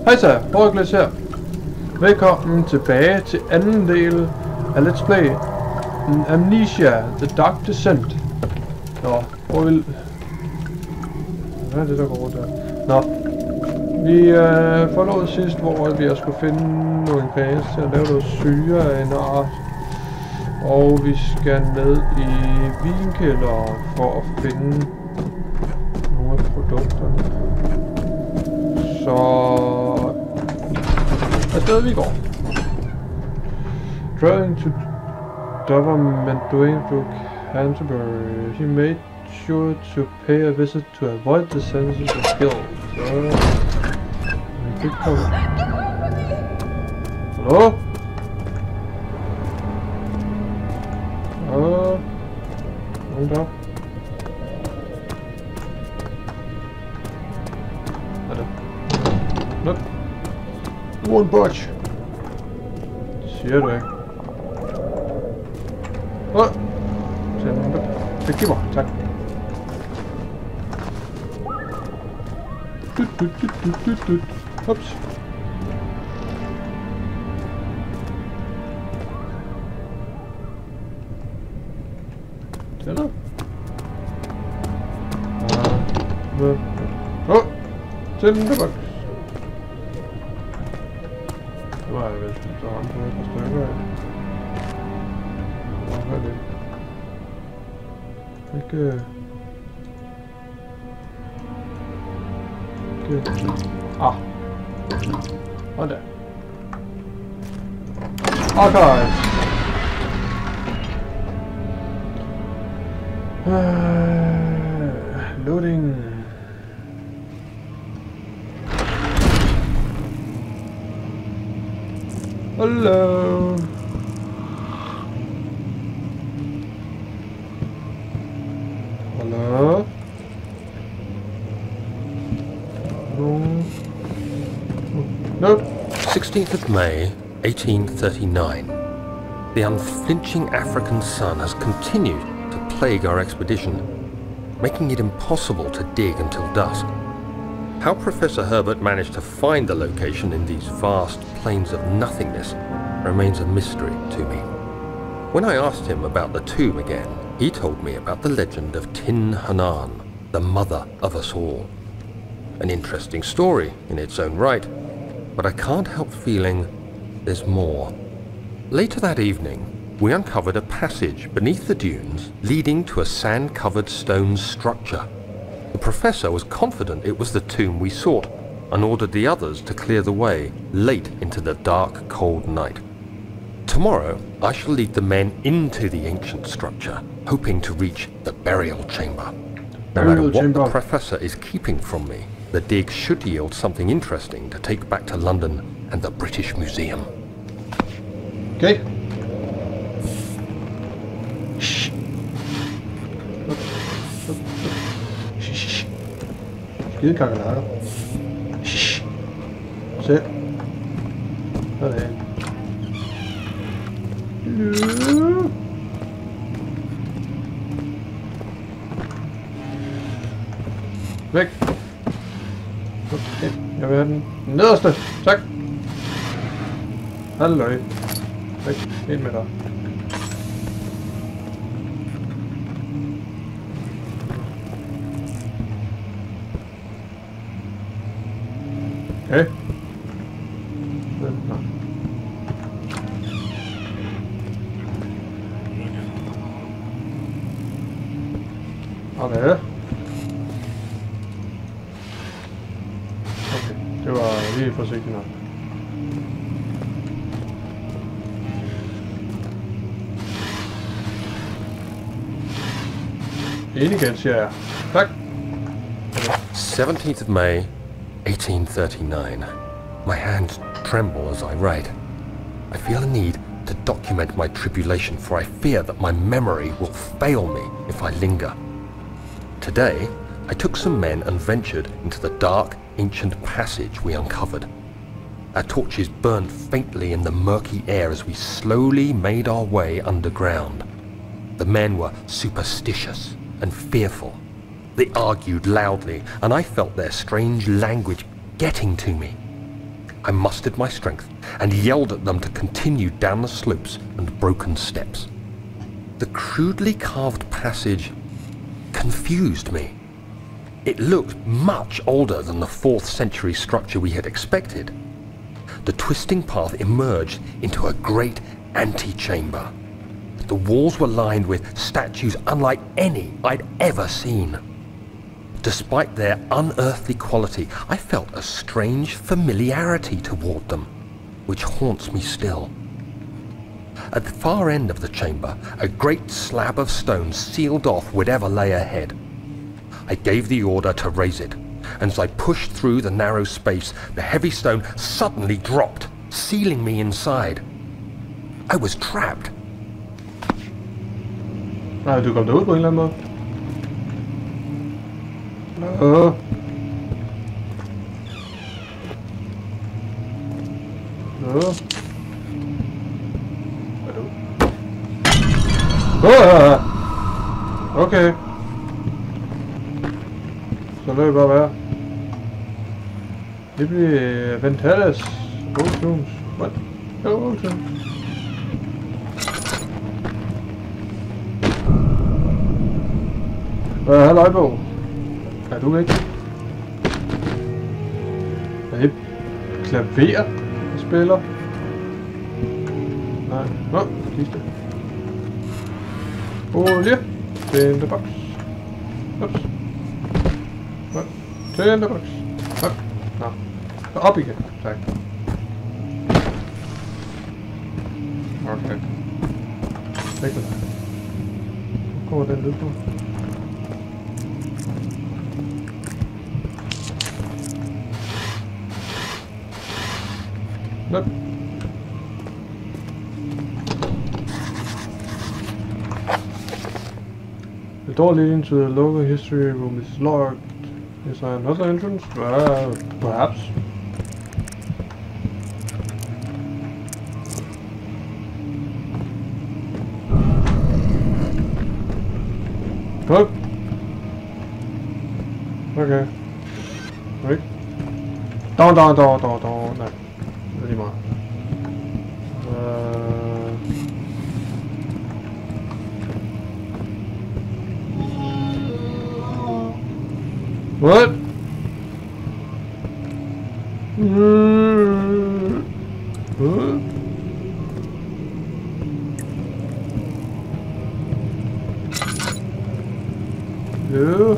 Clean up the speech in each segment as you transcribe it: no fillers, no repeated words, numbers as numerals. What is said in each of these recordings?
Hej så, Borglæs her. Velkommen tilbage til anden del af Let's Play Amnesia, The Dark Descent. Nå, hvor vil... Hvad er det, der går der? Nå, vi forlod sidst, hvor vi skulle finde nogle ingredienser til at lave noget syre af en art. Og vi skal ned i vinkælder for at finde nogle af produkterne. Så afsted vi går. Traveling to government doing to Canterbury. He made sure to pay a visit to avoid the senses of guilt. Så vi kan komme. Hallo? Nogen der? Hvad er det? Nope. One budge. Siger du ikke? Det giver mig, tak. Ups. Tænder? Tænderboks. Det var jeg vel, så ramt på et par stykker af. Hvad er det? Ikke... Ah. Og der. Okay. Loading. Hello. Hello. Nope. 16th of May, 1839. The unflinching African sun has continued to plague our expedition, making it impossible to dig until dusk. How Professor Herbert managed to find the location in these vast plains of nothingness remains a mystery to me. When I asked him about the tomb again, he told me about the legend of Tin Hanan, the mother of us all. An interesting story in its own right, but I can't help feeling there's more. Later that evening, we uncovered a passage beneath the dunes leading to a sand-covered stone structure. The professor was confident it was the tomb we sought and ordered the others to clear the way late into the dark, cold night. Tomorrow, I shall lead the men into the ancient structure, hoping to reach the burial chamber. No matter what the professor is keeping from me, the dig should yield something interesting to take back to London and the British Museum. Okay. Shh. Shh. Skide kakerlakker. Shh. Se. Sådan. Væk. Okay, jeg vil have den nederste. Tak. Halløj. Væk. Ind med dig. Okay. Okay. Det var lige forsigtigt nok. Ind igen, siger jeg. Tak. 17th of May, 1839. My hands tremble as I write. I feel a need to document my tribulation, for I fear that my memory will fail me if I linger. Today, I took some men and ventured into the dark, ancient passage we uncovered. Our torches burned faintly in the murky air as we slowly made our way underground. The men were superstitious and fearful. They argued loudly, and I felt their strange language getting to me. I mustered my strength and yelled at them to continue down the slopes and broken steps. The crudely carved passage confused me. It looked much older than the 4th century structure we had expected. The twisting path emerged into a great antechamber. The walls were lined with statues unlike any I'd ever seen. Despite their unearthly quality, I felt a strange familiarity toward them, which haunts me still. At the far end of the chamber, a great slab of stone sealed off whatever lay ahead. I gave the order to raise it, and as I pushed through the narrow space, the heavy stone suddenly dropped, sealing me inside. I was trapped. Nej, du kom derud på en eller anden måde. Nå. Nå. Okay. Så lad det bare være. Det bliver Ventalis. Oceans. What? Oceans. Halløj på. Er du væk? Er det klaver, der spiller? Nej. Nå, kiste. Olie. Tinderbox. Ups. Tinderbox. Op. Nå. Op igen. Tak. Okay. Væk med dig. Hvor går den lyd på? Nope. The door leading to the local history room is locked. Is there another entrance? Perhaps. Nope. Okay. Wait. Down. No. Anymore. What? What? Yeah.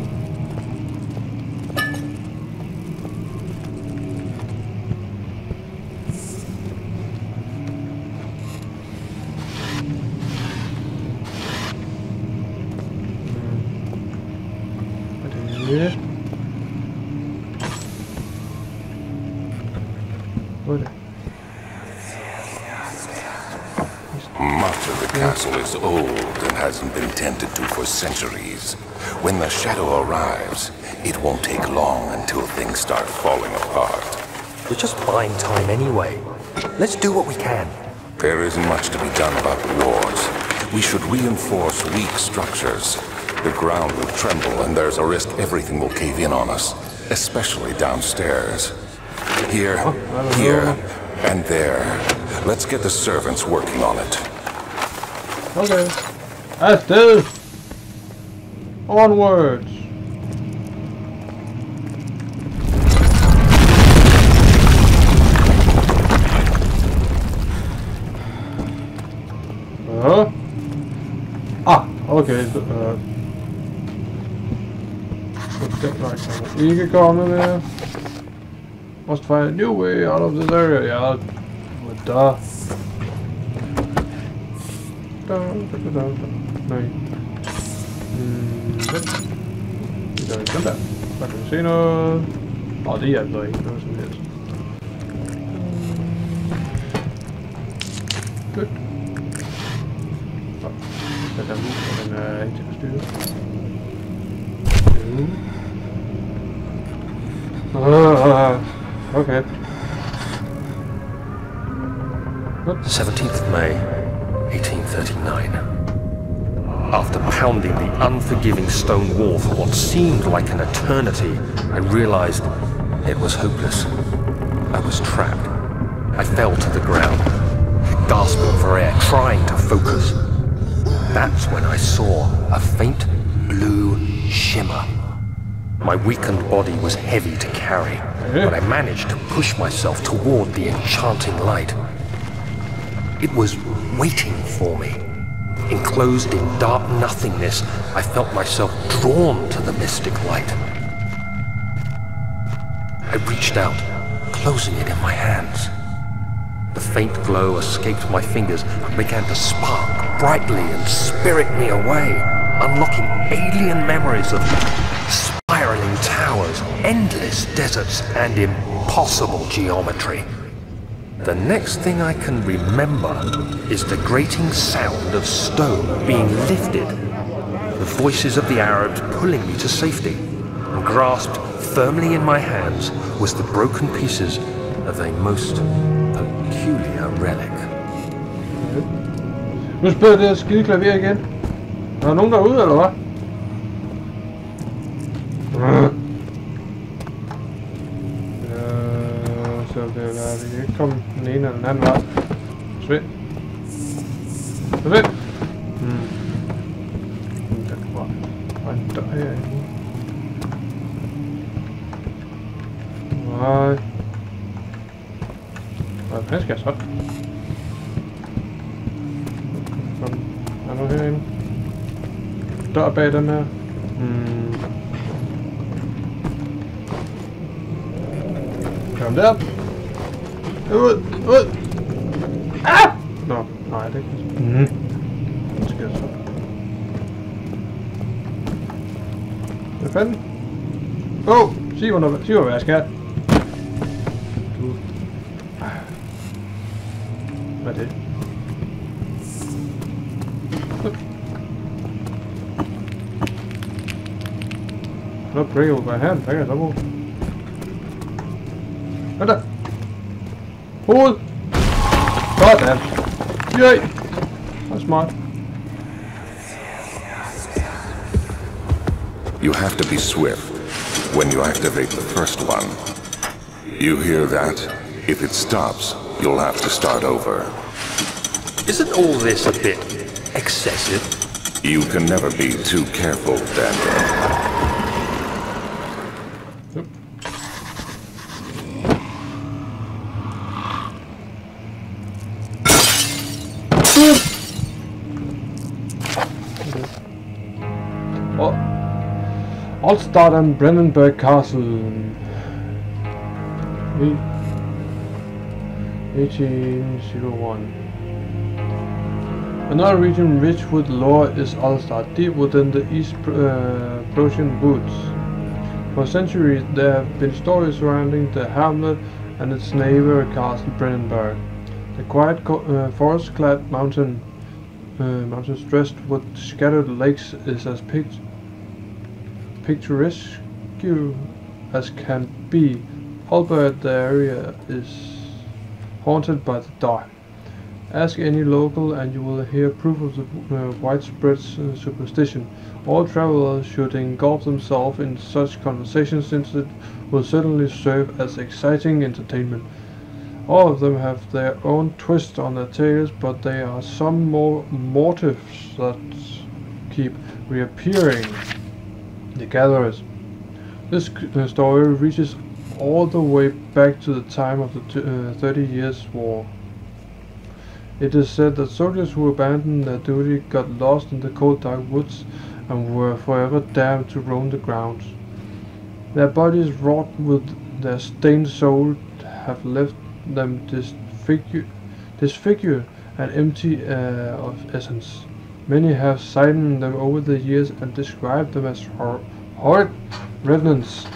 Much of the castle is old and hasn't been tended to for centuries. When the shadow arrives, it won't take long until things start falling apart. We're just buying time anyway. Let's do what we can. There isn't much to be done about the walls. We should reinforce weak structures. The ground will tremble and there's a risk everything will cave in on us, especially downstairs. Here, and there. Let's get the servants working on it. Okay. After onwards. Okay. Ikke komme med. Must find a new way out of this area. Ja, da. Nej. Vi gør den der. Så kan vi se noget. Det hjælper ikke noget som helst. Good. Den der mus, den er ikke til at styre. Okay. 17th May, 1839. After pounding the unforgiving stone wall for what seemed like an eternity, I realized it was hopeless. I was trapped. I fell to the ground, gasping for air, trying to focus. That's when I saw a faint blue shimmer. My weakened body was heavy to carry, but I managed to push myself toward the enchanting light. It was waiting for me. Enclosed in dark nothingness, I felt myself drawn to the mystic light. I reached out, closing it in my hands. The faint glow escaped my fingers and began to spark brightly and spirit me away, unlocking alien memories of spiraling towers, endless deserts, and impossible geometry. The next thing I can remember is the grating sound of stone being lifted, the voices of the Arabs pulling me to safety, and grasped firmly in my hands was the broken pieces of a most peculiar relic. Nu spiller det her skide klaver igen. Er der nogen derude, eller hvad? Så det er, vi kan ikke komme den ene eller den anden vej. Svend. Svend! Der var en dør herinde. Nej. Hvad fanden skal jeg så? Er der herinde? Dør bag den her. Kom derop. Ud! Ud! Ah! Nå, nej, det er ikke. Hvad skal jeg så? Hvad fanden? Sig mig, hvad jeg skal. Hvad er det? Nå, break over by hand, der kan jeg så bruge. Vent da! Hoved! Sådan! Yay! Det er smart. You have to be swift when you activate the first one. You hear that? If it stops, you'll have to start over. Isn't all this a bit excessive? You can never be too careful, Daniel. Altstadt and Brandenburg Castle. 1801. Another region rich with lore is Altstadt, deep within the East Prussian woods. For centuries there have been stories surrounding the hamlet and its neighbor castle Brandenburg. The quiet forest-clad mountains dressed with scattered lakes is as picturesque as can be, albeit the area is haunted by the dark. Ask any local and you will hear proof of the widespread superstition. All travelers should engulf themselves in such conversations since it will certainly serve as exciting entertainment. All of them have their own twist on their tales, but there are some more motifs that keep reappearing. The gatherers. This story reaches all the way back to the time of the 30 Years' War. It is said that soldiers who abandoned their duty got lost in the cold dark woods and were forever damned to roam the grounds. Their bodies wrought with their stained soul have left them disfigured and empty of essence. Many have sighted them over the years and described them as horrid revenants.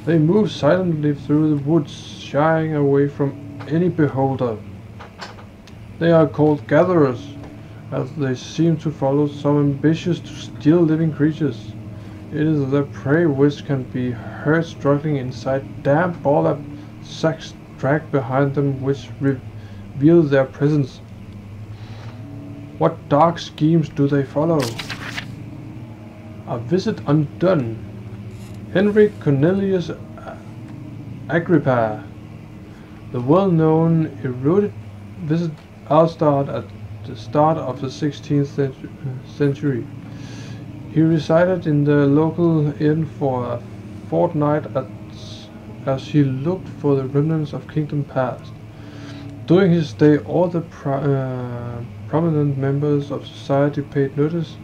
They move silently through the woods, shying away from any beholder. They are called gatherers, as they seem to follow some ambitious to steal living creatures. It is their prey which can be heard struggling inside damp burlap sacks dragged behind them, which reveal their presence. What dark schemes do they follow? A visit undone. Henry Cornelius Agrippa. The well-known erudite visited Alstad at the start of the 16th century. He resided in the local inn for a fortnight as he looked for the remnants of kingdom past. During his stay, all the prominent members of society paid notice,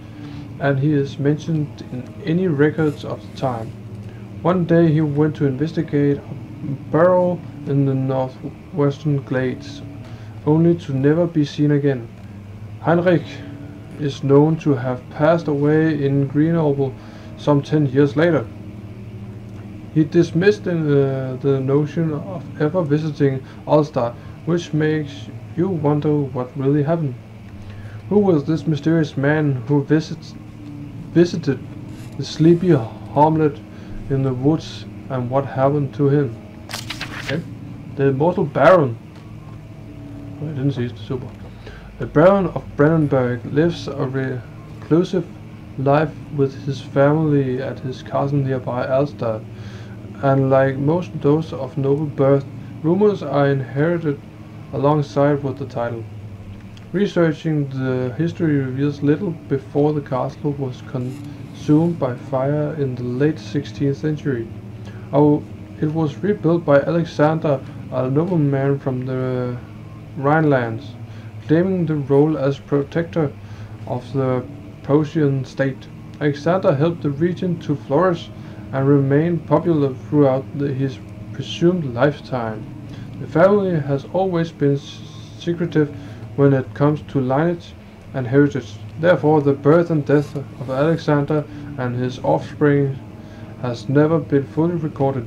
and he is mentioned in any records of the time. One day he went to investigate a burrow in the northwestern glades, only to never be seen again. Heinrich is known to have passed away in Grenoble some 10 years later. He dismissed the notion of ever visiting Alstad, which makes you wonder what really happened. Who was this mysterious man who visited the sleepy hamlet in the woods, and what happened to him? Okay. The immortal Baron. I didn't see it, super. The Baron of Brandenburg lives a reclusive life with his family at his castle nearby Alstad, and like most those of noble birth, rumors are inherited alongside with the title. Researching the history reveals little before the castle was consumed by fire in the late 16th century. It was rebuilt by Alexander, a nobleman from the Rhinelands, claiming the role as protector of the Prussian state. Alexander helped the region to flourish and remain popular throughout his presumed lifetime. The family has always been secretive when it comes to lineage and heritage. Therefore, the birth and death of Alexander and his offspring has never been fully recorded.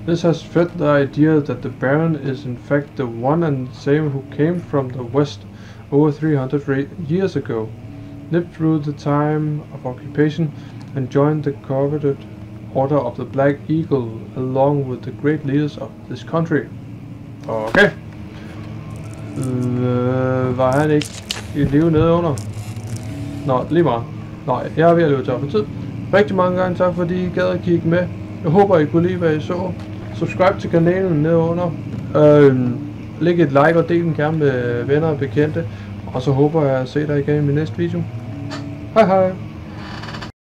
This has fed the idea that the Baron is in fact the one and same who came from the west over 300 years ago, lived through the time of occupation, and joined the coveted Order of the Black Eagle along with the great leaders of this country. Okay. Var han ikke i live nede under? Nå, lige meget. Nej, jeg er ved at løbe tør for tid. Rigtig mange gange tak, fordi I gad at kigge med. Jeg håber, I kunne lide, hvad I så. Subscribe til kanalen nede under. Læg et like og del den gerne med venner og bekendte. Og så håber jeg at se dig igen i min næste video. Hej hej!